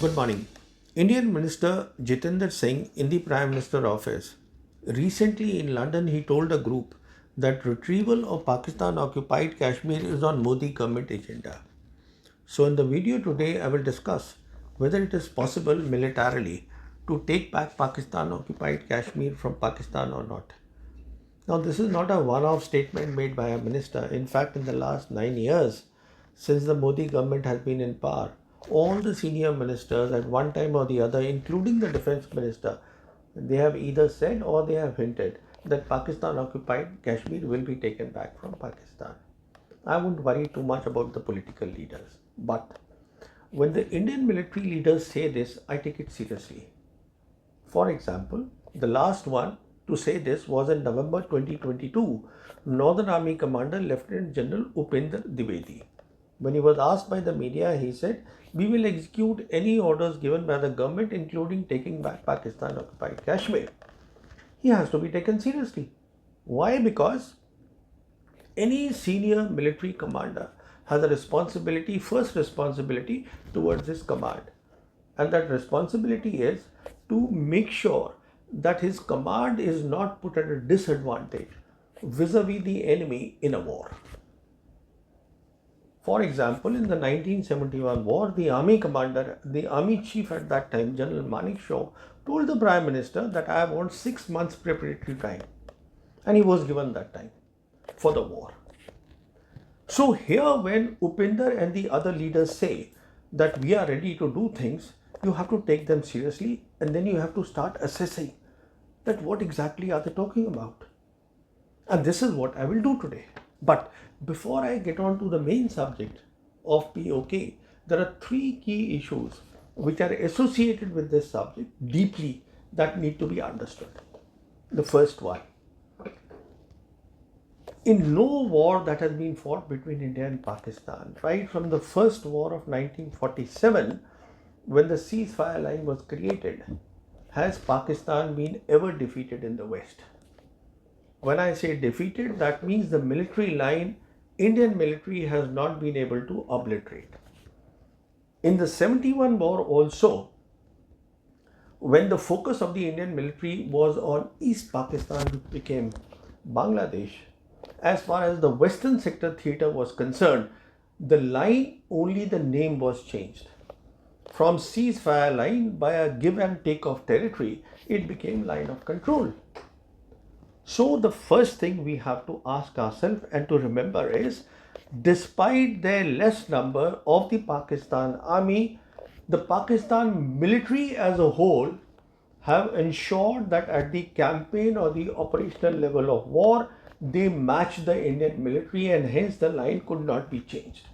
Good morning. Indian Minister Jitendra Singh in the Prime Minister office recently in London he told a group that retrieval of Pakistan occupied Kashmir is on Modi government agenda. So in the video today I will discuss whether it is possible militarily to take back Pakistan occupied Kashmir from Pakistan or not. Now, this is not a one off statement made by a minister. In fact, in the last 9 years, since the Modi government has been in power, all the senior ministers at one time or the other, including the defense minister, they have either said or they have hinted that Pakistan occupied Kashmir will be taken back from Pakistan. I won't worry too much about the political leaders. But when the Indian military leaders say this, I take it seriously. For example, the last one to say this was in November 2022, Northern Army Commander Lieutenant General Upender Dwivedi. When he was asked by the media, he said, "We will execute any orders given by the government, including taking back Pakistan occupied Kashmir." He has to be taken seriously. Why? Because any senior military commander has a responsibility, first responsibility towards his command. And that responsibility is to make sure that his command is not put at a disadvantage vis-a-vis the enemy in a war. For example, in the 1971 war, the army commander, the army chief at that time, General Manekshaw, told the Prime Minister that I want 6 months preparatory time. And he was given that time for the war. So here when Upinder and the other leaders say that we are ready to do things, you have to take them seriously and then you have to start assessing that what exactly are they talking about. And this is what I will do today. But before I get on to the main subject of POK, there are three key issues which are associated with this subject deeply that need to be understood. The first one, in no war that has been fought between India and Pakistan, right from the first war of 1947, when the ceasefire line was created, has Pakistan been ever defeated in the West. When I say defeated, that means the military line, Indian military has not been able to obliterate. In the 71 war also, when the focus of the Indian military was on East Pakistan, which became Bangladesh, as far as the Western Sector theatre was concerned, the line, only the name was changed. From ceasefire line, by a give and take of territory, it became line of control. So the first thing we have to ask ourselves and to remember is, despite their less number of the Pakistan army, the Pakistan military as a whole have ensured that at the campaign or the operational level of war, they match the Indian military and hence the line could not be changed.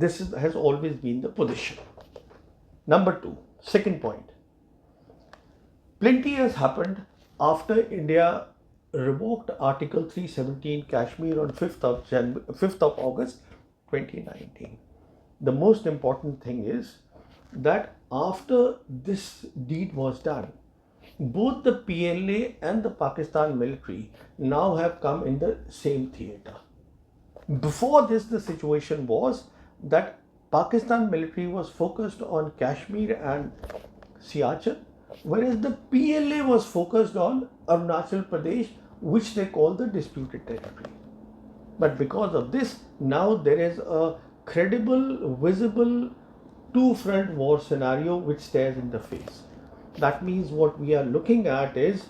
Has always been the position. Number two, second point. Plenty has happened after India revoked Article 317 Kashmir on 5th of August 2019. The most important thing is that after this deed was done, both the PLA and the Pakistan military now have come in the same theatre. Before this, the situation was that Pakistan military was focused on Kashmir and Siachen, whereas the PLA was focused on Arunachal Pradesh, which they call the disputed territory. But because of this, now there is a credible, visible two-front war scenario which stares in the face. That means what we are looking at is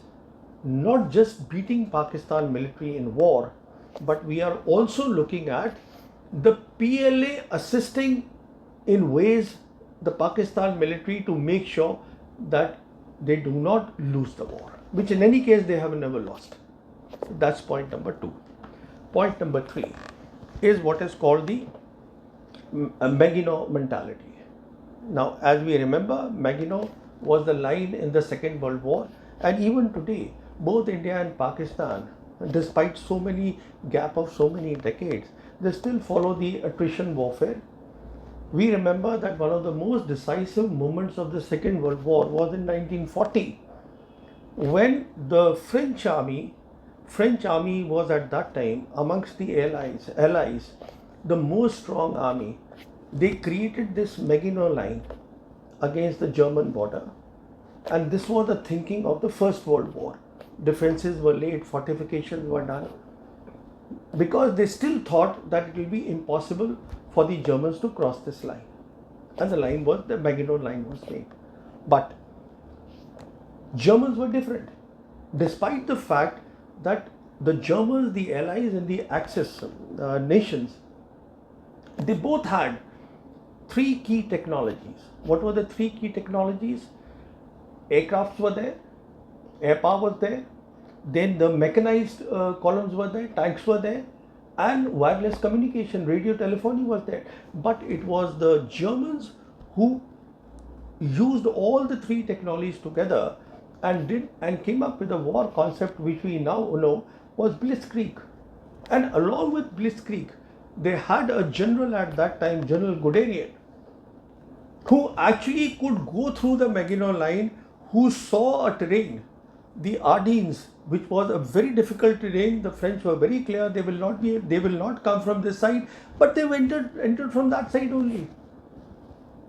not just beating Pakistan military in war, but we are also looking at the PLA assisting in ways the Pakistan military to make sure that they do not lose the war, which in any case they have never lost. That's point number two. Point number three is what is called the Maginot mentality. Now, as we remember, Maginot was the line in the Second World War, and even today, both India and Pakistan, despite so many gap of so many decades, they still follow the attrition warfare. We remember that one of the most decisive moments of the Second World War was in 1940, when the French army was at that time amongst the allies, the most strong army. They created this Maginot line against the German border, and this was the thinking of the First World War. Defenses were laid, fortifications were done, because they still thought that it will be impossible for the Germans to cross this line. And the Maginot Line was made. But Germans were different. Despite the fact that the Germans, the Allies and the Axis nations, they both had three key technologies. What were the three key technologies? Aircrafts were there, air power was there, then the mechanized columns were there, tanks were there, and wireless communication, radio telephony was there. But it was the Germans who used all the three technologies together and came up with a war concept which we now know was Blitzkrieg. And along with Blitzkrieg, they had a general at that time, General Guderian, who actually could go through the Maginot Line, who saw a terrain, the Ardennes, which was a very difficult terrain. The French were very clear they will not come from this side, but they entered from that side only.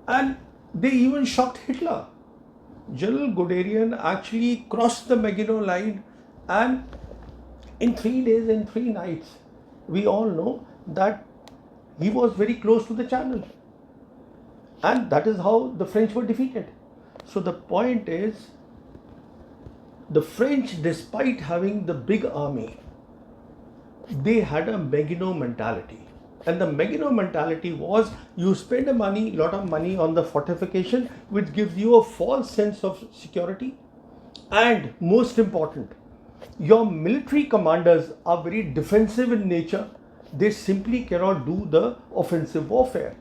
And they even shocked Hitler. General Guderian actually crossed the Maginot Line, and in 3 days and 3 nights, we all know that he was very close to the Channel. And that is how the French were defeated. So the point is, the French, despite having the big army, they had a Maginot mentality. And the Maginot mentality was, you spend a lot of money on the fortification, which gives you a false sense of security. And most important, your military commanders are very defensive in nature. They simply cannot do the offensive warfare.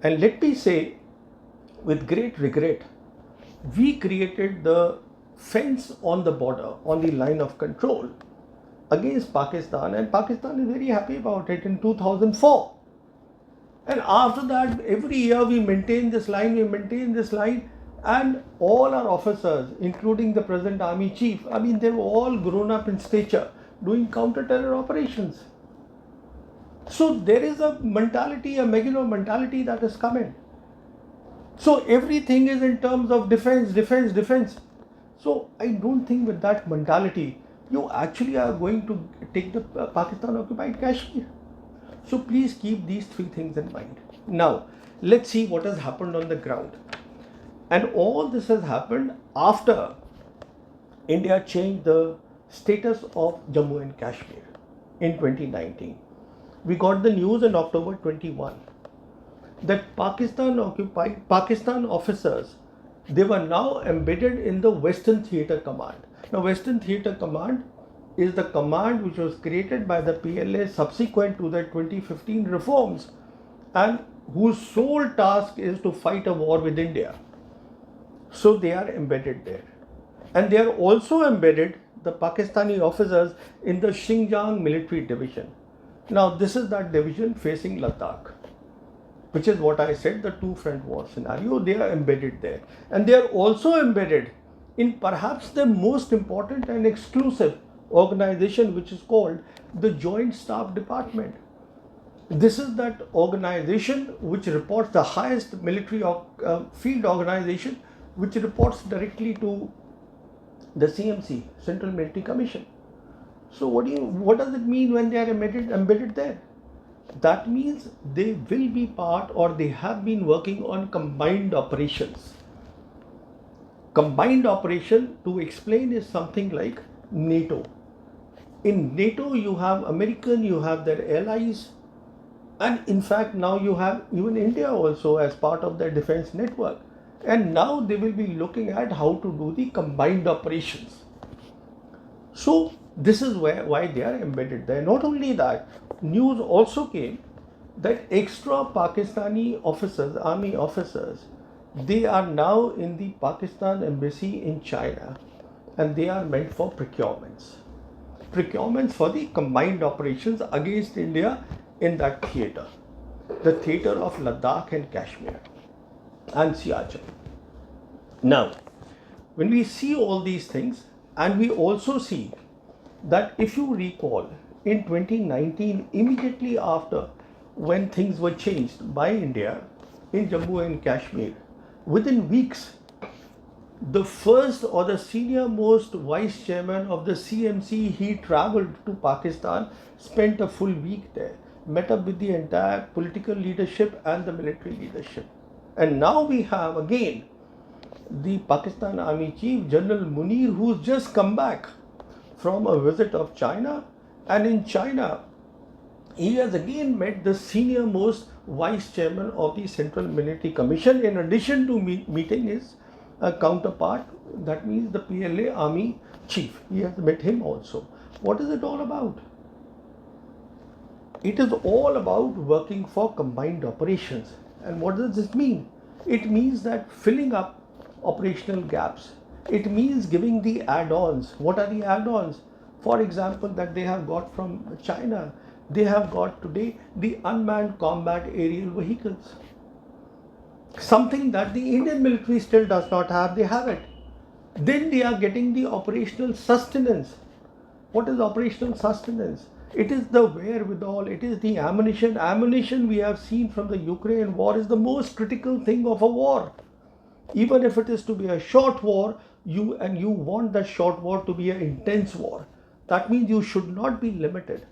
And let me say, with great regret, we created the fence on the border, on the line of control against Pakistan, and Pakistan is very happy about it in 2004. And after that, every year we maintain this line, and all our officers, including the present army chief, they were all grown up in stature, doing counter-terror operations. So there is a mentality, a Maginot mentality that is coming. So everything is in terms of defense. So I don't think with that mentality, you actually are going to take the Pakistan occupied Kashmir. So please keep these three things in mind. Now, let's see what has happened on the ground. And all this has happened after India changed the status of Jammu and Kashmir in 2019. We got the news in October 21 that Pakistan officers, they were now embedded in the Western Theatre Command. Now, Western Theatre Command is the command which was created by the PLA subsequent to the 2015 reforms, and whose sole task is to fight a war with India. So they are embedded there. And they are also embedded, the Pakistani officers, in the Xinjiang military division. Now, this is that division facing Ladakh, which is what I said, the two front war scenario. They are embedded there. And they are also embedded in perhaps the most important and exclusive organization, which is called the Joint Staff Department. This is that organization which reports, the highest military field organization, which reports directly to the CMC, Central Military Commission. So what does it mean when they are embedded there? That means they will be part, or they have been working on combined operations. Combined operation, to explain, is something like NATO. In NATO, you have American, you have their allies, and in fact now you have even India also as part of their defense network. And now they will be looking at how to do the combined operations. So this is why they are embedded there. Not only that, news also came that extra Pakistani officers, army officers, they are now in the Pakistan embassy in China, and they are meant for procurements for the combined operations against India in that theatre, the theatre of Ladakh and Kashmir and Siachen. Now, when we see all these things, and we also see that, if you recall, in 2019, immediately after when things were changed by India in Jammu and Kashmir, within weeks, the first or the senior most vice chairman of the CMC, he traveled to Pakistan, spent a full week there, met up with the entire political leadership and the military leadership. And now we have again the Pakistan Army Chief General Munir, who's just come back from a visit of China, and in China he has again met the senior most vice chairman of the Central Military Commission, in addition to meeting his counterpart, that means the PLA Army Chief. He has met him also. What is it all about? It is all about working for combined operations. And what does this mean? It means that filling up operational gaps. It means giving the add-ons. What are the add-ons? For example, that they have got from China. They have got today the unmanned combat aerial vehicles. Something that the Indian military still does not have, they have it. Then they are getting the operational sustenance. What is operational sustenance? It is the wherewithal, it is the ammunition. Ammunition, we have seen from the Ukraine war, is the most critical thing of a war. Even if it is to be a short war, you want that short war to be an intense war. That means you should not be limited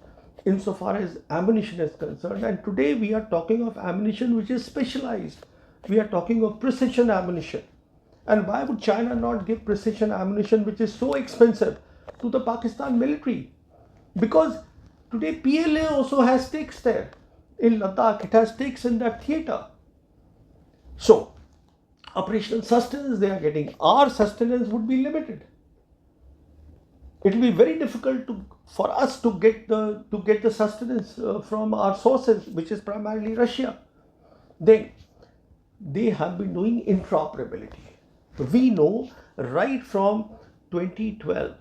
insofar as ammunition is concerned. And today we are talking of ammunition which is specialized. We are talking of precision ammunition. And why would China not give precision ammunition which is so expensive to the Pakistan military? Because today PLA also has stakes there. In Ladakh, it has stakes in that theatre. So, operational sustenance they are getting. Our sustenance would be limited. It will be very difficult for us to get the sustenance from our sources, which is primarily Russia. Then they have been doing interoperability. We know right from 2012,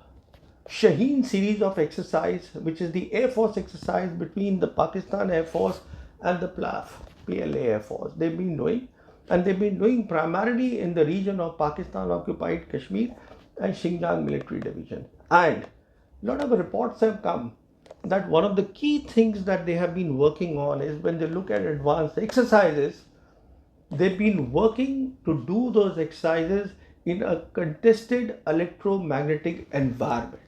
Shaheen series of exercise, which is the Air Force exercise between the Pakistan Air Force and the PLA Air Force. They've been doing, and they've been doing primarily in the region of Pakistan occupied Kashmir and Xinjiang military division. And a lot of reports have come that one of the key things that they have been working on is, when they look at advanced exercises, they've been working to do those exercises in a contested electromagnetic environment.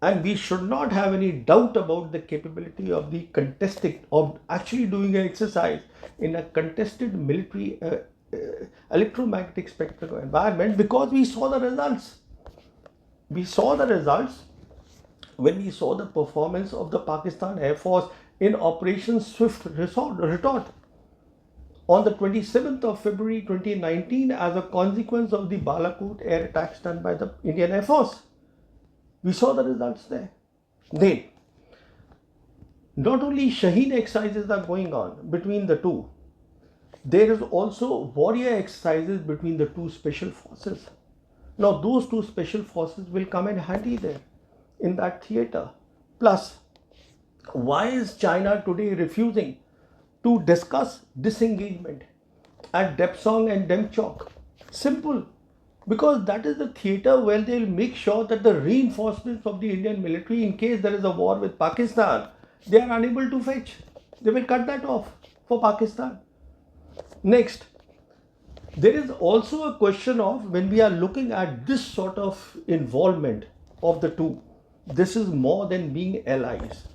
And we should not have any doubt about the capability of the of actually doing an exercise in a contested military electromagnetic spectrum environment, because we saw the results. We saw the results when we saw the performance of the Pakistan Air Force in Operation Swift Retort on the 27th of February 2019 as a consequence of the Balakot air attacks done by the Indian Air Force. We saw the results there. Then, not only Shaheen exercises are going on between the two, there is also warrior exercises between the two special forces. Now, those two special forces will come in handy there in that theatre. Plus, why is China today refusing to discuss disengagement at Depsong and Demchok? Simple. Because that is the theatre where they will make sure that the reinforcements of the Indian military, in case there is a war with Pakistan, they are unable to fetch. They will cut that off for Pakistan. Next, there is also a question of, when we are looking at this sort of involvement of the two, this is more than being allies.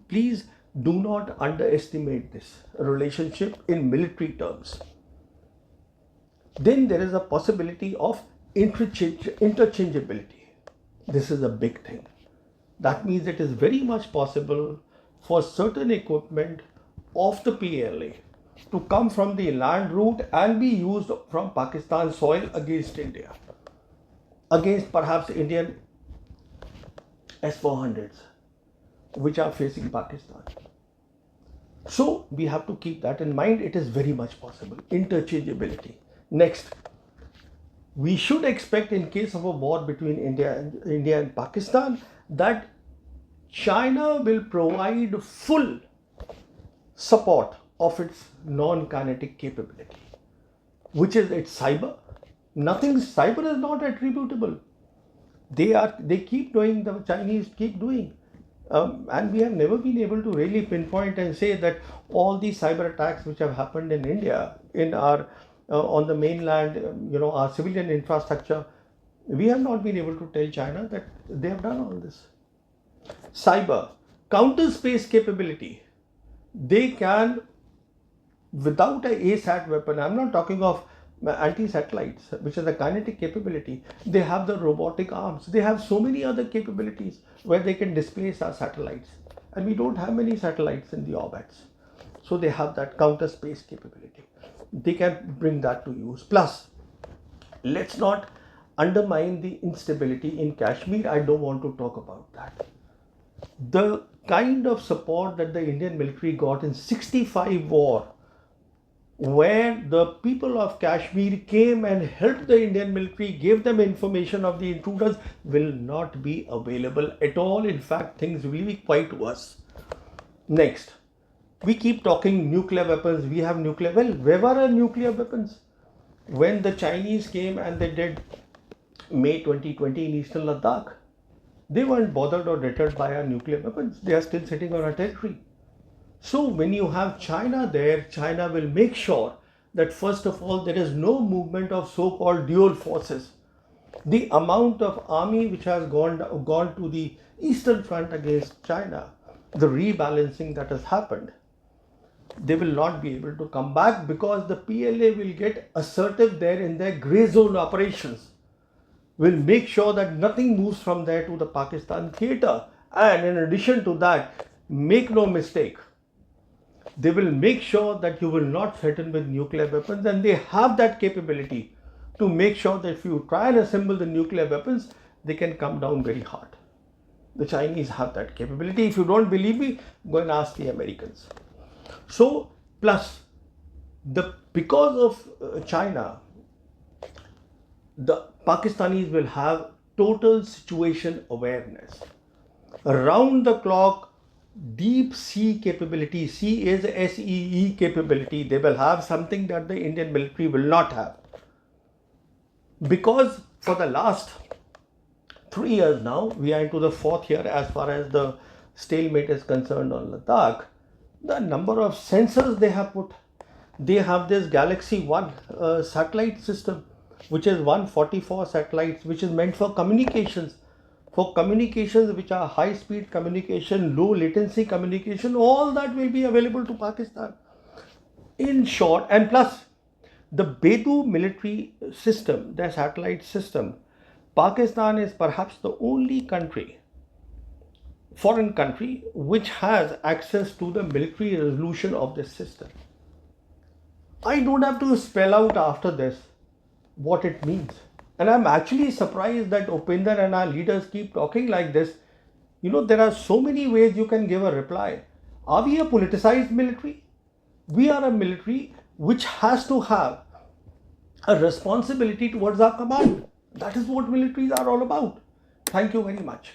Please do not underestimate this relationship in military terms. Then there is a possibility of interchangeability. This is a big thing. That means it is very much possible for certain equipment of the PLA to come from the land route and be used from Pakistan soil against India, against perhaps Indian S-400s which are facing Pakistan. So we have to keep that in mind. It is very much possible. Interchangeability. Next, we should expect, in case of a war between India and Pakistan, that China will provide full support of its non-kinetic capability, which is its cyber. Cyber is not attributable. They keep doing, the Chinese keep doing. And we have never been able to really pinpoint and say that all these cyber attacks which have happened in India, in our on the mainland, our civilian infrastructure. We have not been able to tell China that they have done all this. Cyber, counter space capability. They can, without a ASAT weapon, I'm not talking of anti-satellites, which is a kinetic capability. They have the robotic arms. They have so many other capabilities where they can displace our satellites. And we don't have many satellites in the orbits. So they have that counter space capability. They can bring that to use. Plus, let's not undermine the instability in Kashmir. I don't want to talk about that. The kind of support that the Indian military got in 65 war, where the people of Kashmir came and helped the Indian military, gave them information of the intruders, will not be available at all. In fact, things will be quite worse. Next, we keep talking nuclear weapons. We have nuclear. Well, where were our nuclear weapons? When the Chinese came and they did May 2020 in Eastern Ladakh, they weren't bothered or deterred by our nuclear weapons. They are still sitting on our territory. So when you have China there, China will make sure that first of all, there is no movement of so-called dual forces. The amount of army which has gone to the Eastern Front against China, the rebalancing that has happened, they will not be able to come back because the PLA will get assertive there in their grey zone operations. Will make sure that nothing moves from there to the Pakistan theatre. And in addition to that, make no mistake, they will make sure that you will not threaten with nuclear weapons, and they have that capability to make sure that if you try and assemble the nuclear weapons, they can come down very hard. The Chinese have that capability. If you don't believe me, go and ask the Americans. So, plus, because of China, the Pakistanis will have total situation awareness. Around the clock, deep sea capability. Sea is SEE capability. They will have something that the Indian military will not have. Because for the last 3 years now, we are into the 4th year as far as the stalemate is concerned on Ladakh. The number of sensors they have put. They have this Galaxy 1 satellite system, which is 144 satellites, which is meant for communications. For communications which are high speed communication, low latency communication, all that will be available to Pakistan. In short, and plus the Bedu military system, their satellite system, Pakistan is perhaps the only country, foreign country, which has access to the military resolution of this system. I don't have to spell out after this what it means. And I'm actually surprised that Upinder and our leaders keep talking like this. There are so many ways you can give a reply. Are we a politicized military? We are a military which has to have a responsibility towards our command. That is what militaries are all about. Thank you very much.